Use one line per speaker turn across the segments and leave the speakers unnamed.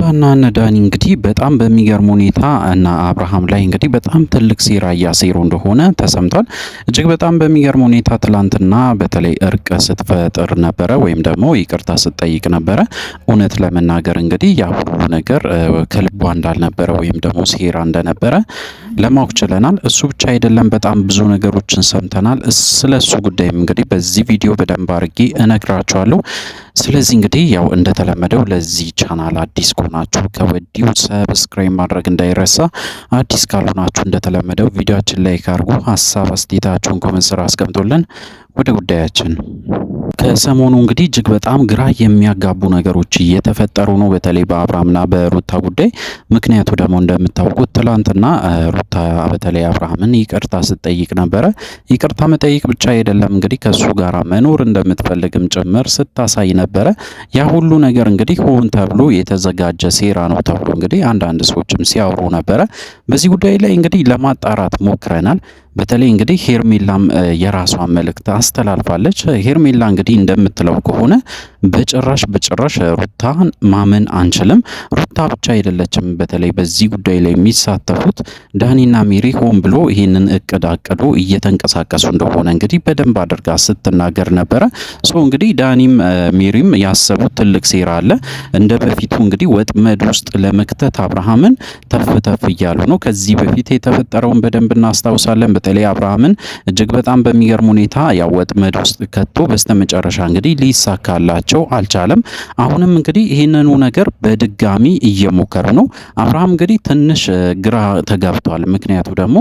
ሩታና እነ ዳኒ እንግዲህ በጣም በሚገርም ሁኔታ እና አብርሃም ላይ እንግዲህ በጣም ትልቅ ሴራ እያሴሩ እንደሆነ ተሰምቷል። እጅግ በጣም በሚገርም ሁኔታ ትላንትና በተለይ እርቅ ስትፈጥር ነበረ፣ ወይም ደግሞ ይቅርታ ስትጠይቅ ነበረ። እውነት ለመናገር እንግዲህ ያ ሁሉ ነገር ከልቧ እንዳልነበረ ወይም ደግሞ ሴራ እንደነበረ ለማወቅ ችለናል። እሱ ብቻ አይደለም፣ በጣም ብዙ ነገሮችን ሰምተናል። ስለ እሱ ጉዳይም እንግዲህ በዚህ ቪዲዮ በደንብ አድርጌ እነግራችኋለሁ። ስለዚህ እንግዲህ ያው እንደተለመደው ለዚህ ቻናል አዲስ ከሆናችሁ ከወዲሁ ሰብስክራይብ ማድረግ እንዳይረሳ። አዲስ ካልሆናችሁ እንደተለመደው ቪዲዮአችን ላይ ካርጉ ሀሳብ አስተያየታችሁን ኮሜንት ስራ አስቀምጡልን። ወደ ጉዳያችን ከሰሞኑ እንግዲህ እጅግ በጣም ግራ የሚያጋቡ ነገሮች እየተፈጠሩ ነው፣ በተለይ በአብርሃምና በሩታ ጉዳይ። ምክንያቱ ደግሞ እንደምታውቁት ትላንትና ሩታ በተለይ አብርሃምን ይቅርታ ስትጠይቅ ነበረ። ይቅርታ መጠየቅ ብቻ አይደለም እንግዲህ ከሱ ጋር መኖር እንደምትፈልግም ጭምር ስታሳይ ነበረ። ያ ሁሉ ነገር እንግዲህ ሆን ተብሎ የተዘጋጀ ሴራ ነው ተብሎ እንግዲህ አንዳንድ ሰዎችም ሲያወሩ ነበረ። በዚህ ጉዳይ ላይ እንግዲህ ለማጣራት ሞክረናል። በተለይ እንግዲህ ሄርሜላም የራሷን መልእክት አስተላልፋለች። ሄርሜላ እንግዲህ እንደምትለው ከሆነ በጭራሽ ሩታን ማመን አንችልም። ሩታ ብቻ አይደለችም በተለይ በዚህ ጉዳይ ላይ የሚሳተፉት ዳኒና ሜሪ ሆን ብሎ ይህንን እቅድ አቅዶ እየተንቀሳቀሱ እንደሆነ እንግዲህ በደንብ አድርጋ ስትናገር ነበረ። እንግዲህ ዳኒም ሜሪም ያሰቡት ትልቅ ሴራ አለ። እንደ በፊቱ እንግዲህ ወጥመድ ውስጥ ለመክተት አብርሃምን ተፍ እያሉ ነው። ከዚህ በፊት የተፈጠረውን በደንብ እናስታውሳለን። በተለይ አብርሃምን እጅግ በጣም በሚገርም ሁኔታ ያው ወጥመድ ውስጥ ከቶ በስተመጨረሻ እንግዲህ ሊሳካላቸው አልቻለም። አሁንም እንግዲህ ይህንኑ ነገር በድጋሚ እየሞከሩ ነው። አብርሃም እንግዲህ ትንሽ ግራ ተጋብቷል። ምክንያቱ ደግሞ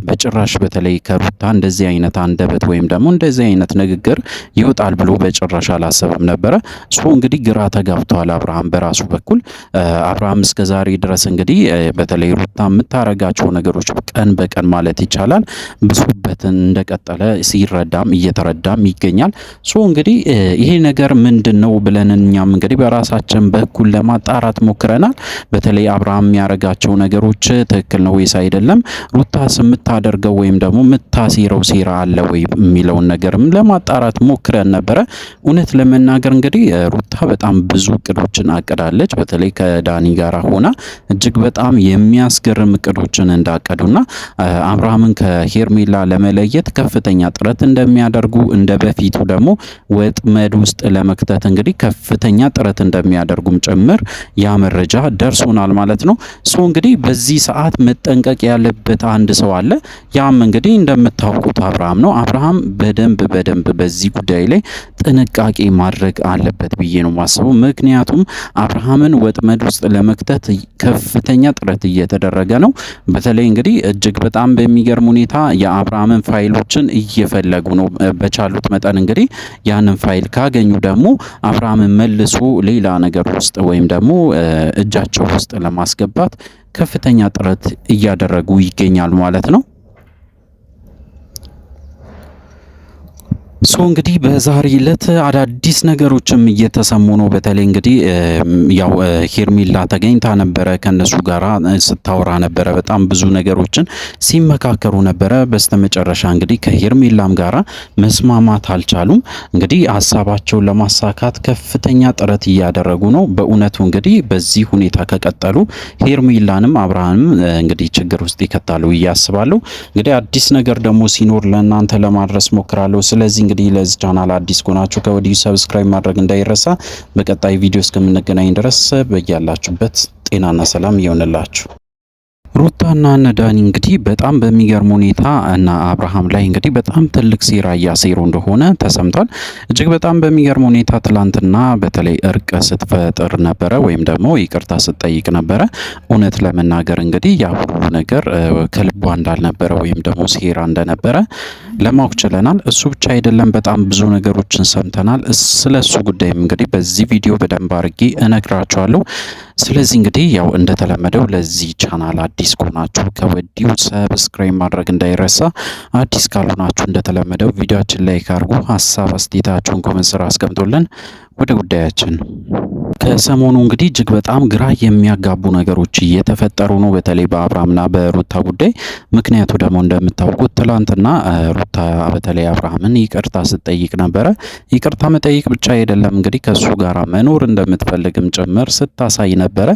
በጭራሽ በተለይ ከሩታ እንደዚህ አይነት አንደበት ወይም ደግሞ እንደዚህ አይነት ንግግር ይወጣል ብሎ በጭራሽ አላሰበም ነበረ። እንግዲህ ግራ ተጋብቷል አብርሃም በራሱ በኩል። አብርሃም እስከዛሬ ድረስ እንግዲህ በተለይ ሩታ የምታረጋቸው ነገሮች ቀን በቀን ማለት ይቻላል ብሶበትን እንደቀጠለ ሲረዳም እየተረዳም ይገኛል። እንግዲህ ይሄ ነገር ምንድነው ብለን እኛም እንግዲህ በራሳችን በኩል ለማጣራት ሞክረናል። በተለይ አብርሃም የሚያረጋቸው ነገሮች ትክክል ነው ወይስ አይደለም፣ ሩታስ የምታደርገው ወይም ደግሞ የምታሴረው ሴራ አለ ወይ የሚለውን ነገርም ለማጣራት ሞክረን ነበረ። እውነት ለመናገር እንግዲህ ሩታ በጣም ብዙ እቅዶችን አቅዳለች። በተለይ ከዳኒ ጋር ሆና እጅግ በጣም የሚያስገርም እቅዶችን እንዳቀዱና አብርሃምን ከሄርሜላ ለመለየት ከፍተኛ ጥረት እንደሚያደርጉ እንደ በፊቱ ደግሞ ወጥመድ ውስጥ ለመክተት እንግዲህ ከፍተኛ ጥረት እንደሚያደርጉም ጭምር ያ መረጃ ደርሶናል ማለት ነው። እንግዲህ በዚህ ሰዓት መጠንቀቅ ያለበት አንድ ሰው አለ። ያም እንግዲህ እንደምታውቁት አብርሃም ነው። አብርሃም በደንብ በዚህ ጉዳይ ላይ ጥንቃቄ ማድረግ አለበት ብዬ ነው ማስበው። ምክንያቱም አብርሃምን ወጥመድ ውስጥ ለመክተት ከፍተኛ ጥረት እየተደረገ ነው። በተለይ እንግዲህ እጅግ በጣም በሚገርም ሁኔታ የአብርሃምን ፋይሎችን እየፈለጉ ነው። በቻሉት መጠን እንግዲህ ያንን ፋይል ካገኙ ደግሞ አብርሃምን መልሶ ሌላ ነገር ውስጥ ወይም ደግሞ እጃቸው ውስጥ ለማስገባት ከፍተኛ ጥረት እያደረጉ ይገኛሉ ማለት ነው። እንግዲህ በዛሬ ዕለት አዳዲስ ነገሮችም እየተሰሙ ነው። በተለይ እንግዲህ ያው ሄርሜላ ተገኝታ ነበረ፣ ከነሱ ጋራ ስታወራ ነበረ። በጣም ብዙ ነገሮችን ሲመካከሩ ነበረ። በስተመጨረሻ እንግዲህ ከሄርሜላም ጋራ መስማማት አልቻሉም። እንግዲህ ሀሳባቸውን ለማሳካት ከፍተኛ ጥረት እያደረጉ ነው። በእውነቱ እንግዲህ በዚህ ሁኔታ ከቀጠሉ ሄርሜላንም አብርሃምም እንግዲህ ችግር ውስጥ ይከታሉ እያስባለሁ። እንግዲህ አዲስ ነገር ደግሞ ሲኖር ለእናንተ ለማድረስ ሞክራለሁ። ስለዚህ እንግዲህ ለዚህ ቻናል አዲስ ከሆናችሁ ከወዲሁ ሰብስክራይብ ማድረግ እንዳይረሳ። በቀጣይ ቪዲዮ እስከምንገናኝ ድረስ በያላችሁበት ጤናና ሰላም ይሆንላችሁ። ሩታና እነ ዳኒ እንግዲህ በጣም በሚገርም ሁኔታ እና አብርሃም ላይ እንግዲህ በጣም ትልቅ ሴራ እያሴሩ እንደሆነ ተሰምቷል። እጅግ በጣም በሚገርም ሁኔታ ትላንትና በተለይ እርቅ ስትፈጥር ነበረ፣ ወይም ደግሞ ይቅርታ ስትጠይቅ ነበረ። እውነት ለመናገር እንግዲህ ያ ሁሉ ነገር ከልቧ እንዳልነበረ ወይም ደግሞ ሴራ እንደነበረ ለማወቅ ችለናል። እሱ ብቻ አይደለም፣ በጣም ብዙ ነገሮችን ሰምተናል። ስለ እሱ ጉዳይም እንግዲህ በዚህ ቪዲዮ በደንብ አድርጌ እነግራችኋለሁ። ስለዚህ እንግዲህ ያው እንደተለመደው ለዚህ ቻናል አዲስ ከሆናችሁ ከወዲሁ ሰብስክራይብ ማድረግ እንዳይረሳ። አዲስ ካልሆናችሁ እንደተለመደው ቪዲዮአችን ላይ ካርጉ ሀሳብ አስተያየታችሁን ኮሜንት ስራ አስቀምጡልን። ወደ ጉዳያችን ከሰሞኑ እንግዲህ እጅግ በጣም ግራ የሚያጋቡ ነገሮች እየተፈጠሩ ነው፣ በተለይ በአብርሃምና በሩታ ጉዳይ። ምክንያቱ ደግሞ እንደምታውቁት ትላንትና ሩታ በተለይ አብርሃምን ይቅርታ ስትጠይቅ ነበረ። ይቅርታ መጠየቅ ብቻ አይደለም እንግዲህ ከሱ ጋር መኖር እንደምትፈልግም ጭምር ስታሳይ ነበረ።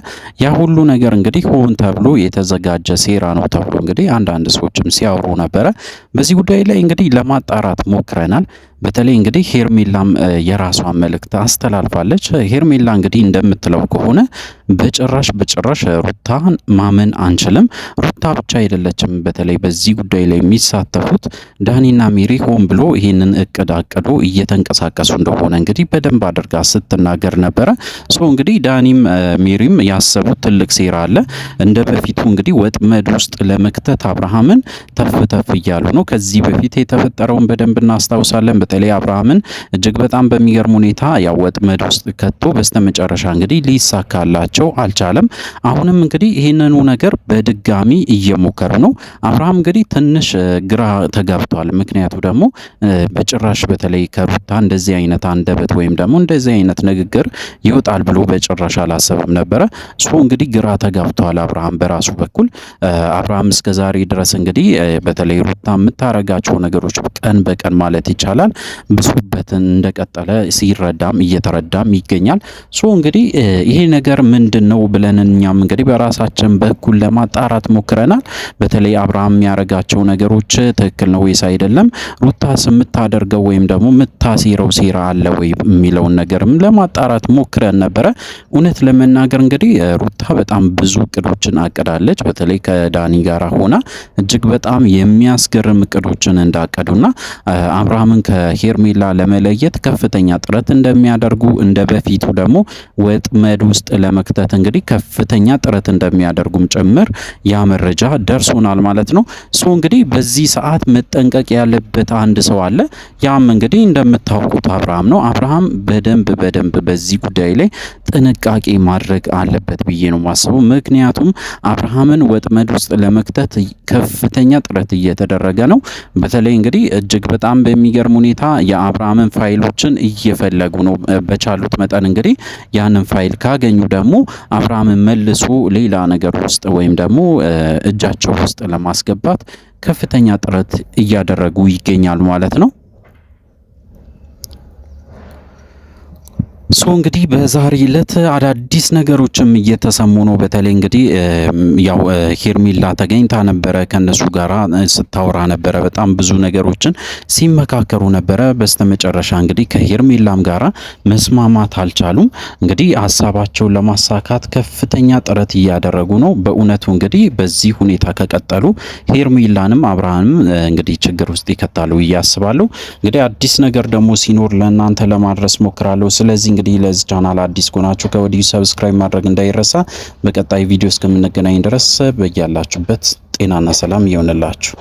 ያ ሁሉ ነገር እንግዲህ ሆን ተብሎ የተዘጋጀ ሴራ ነው ተብሎ እንግዲህ አንዳንድ ሰዎችም ሲያወሩ ነበረ። በዚህ ጉዳይ ላይ እንግዲህ ለማጣራት ሞክረናል። በተለይ እንግዲህ ሄርሜላም የራሷን መልእክት አስተላልፋለች። ሄርሜላ እንግዲህ እንደምትለው ከሆነ በጭራሽ ሩታን ማመን አንችልም። ሩታ ብቻ አይደለችም በተለይ በዚህ ጉዳይ ላይ የሚሳተፉት ዳኒና ሜሪ ሆን ብሎ ይህንን እቅድ አቅዶ እየተንቀሳቀሱ እንደሆነ እንግዲህ በደንብ አድርጋ ስትናገር ነበረ። እንግዲህ ዳኒም ሜሪም ያሰቡት ትልቅ ሴራ አለ። እንደ በፊቱ እንግዲህ ወጥመድ ውስጥ ለመክተት አብርሃምን ተፍ እያሉ ነው። ከዚህ በፊት የተፈጠረውን በደንብ እናስታውሳለን። በተለይ አብርሃምን እጅግ በጣም በሚገርም ሁኔታ ያው ወጥመድ ውስጥ ከቶ በስተመጨረሻ እንግዲህ ሊሳካላቸው አልቻለም። አሁንም እንግዲህ ይህንኑ ነገር በድጋሚ እየሞከሩ ነው። አብርሃም እንግዲህ ትንሽ ግራ ተጋብቷል። ምክንያቱ ደግሞ በጭራሽ በተለይ ከሩታ እንደዚህ አይነት አንደበት ወይም ደግሞ እንደዚህ አይነት ንግግር ይወጣል ብሎ በጭራሽ አላሰበም ነበረ። እንግዲህ ግራ ተጋብቷል አብርሃም በራሱ በኩል። አብርሃም እስከዛሬ ድረስ እንግዲህ በተለይ ሩታ የምታረጋቸው ነገሮች ቀን በቀን ማለት ይቻላል ብሶበትን እንደቀጠለ ሲረዳም እየተረዳም ይገኛል። እንግዲህ ይሄ ነገር ምንድነው ብለን እኛም እንግዲህ በራሳችን በኩል ለማጣራት ሞክረናል። በተለይ አብርሃም የሚያረጋቸው ነገሮች ትክክል ነው ወይስ አይደለም፣ ሩታስ የምታደርገው ወይም ደግሞ የምታሲረው ሴራ አለ ወይ የሚለውን ነገርም ለማጣራት ሞክረን ነበረ። እውነት ለመናገር እንግዲህ ሩታ በጣም ብዙ እቅዶችን አቅዳለች። በተለይ ከዳኒ ጋር ሆና እጅግ በጣም የሚያስገርም እቅዶችን እንዳቀዱና አብርሃምን ከሄርሜላ ለመለየት ከፍተኛ ጥረት እንደሚያደርጉ እንደ በፊቱ ደግሞ ወጥመድ ውስጥ ለመክተት እንግዲህ ከፍተኛ ጥረት እንደሚያደርጉም ጭምር ያ መረጃ ደርሶናል ማለት ነው። እንግዲህ በዚህ ሰዓት መጠንቀቅ ያለበት አንድ ሰው አለ። ያም እንግዲህ እንደምታውቁት አብርሃም ነው። አብርሃም በደንብ በዚህ ጉዳይ ላይ ጥንቃቄ ማድረግ አለበት ብዬ ነው ማስበው። ምክንያቱም አብርሃምን ወጥመድ ውስጥ ለመክተት ከፍተኛ ጥረት እየተደረገ ነው። በተለይ እንግዲህ እጅግ በጣም በሚገርም ሁኔታ የአብርሃምን ፋይሎችን እየፈለጉ ነው። በቻሉት መጠን እንግዲህ ያንን ፋይል ካገኙ ደግሞ አብርሃምን መልሶ ሌላ ነገር ውስጥ ወይም ደግሞ እጃቸው ውስጥ ለማስገባት ከፍተኛ ጥረት እያደረጉ ይገኛሉ ማለት ነው። እንግዲህ በዛሬ ዕለት አዳዲስ ነገሮችም እየተሰሙ ነው። በተለይ እንግዲህ ያው ሄርሜላ ተገኝታ ነበረ፣ ከነሱ ጋራ ስታወራ ነበረ፣ በጣም ብዙ ነገሮችን ሲመካከሩ ነበረ። በስተመጨረሻ እንግዲህ ከሄርሜላም ጋራ መስማማት አልቻሉም። እንግዲህ ሀሳባቸውን ለማሳካት ከፍተኛ ጥረት እያደረጉ ነው። በእውነቱ እንግዲህ በዚህ ሁኔታ ከቀጠሉ ሄርሜላንም አብርሃምም እንግዲህ ችግር ውስጥ ይከታሉ እያስባለሁ። እንግዲህ አዲስ ነገር ደግሞ ሲኖር ለእናንተ ለማድረስ ሞክራለሁ። ስለዚህ እንግዲህ ለዚህ ቻናል አዲስ ከሆናችሁ ከወዲሁ ሰብስክራይብ ማድረግ እንዳይረሳ። በቀጣይ ቪዲዮ እስከምንገናኝ ድረስ በያላችሁበት ጤናና ሰላም ይሆንላችሁ።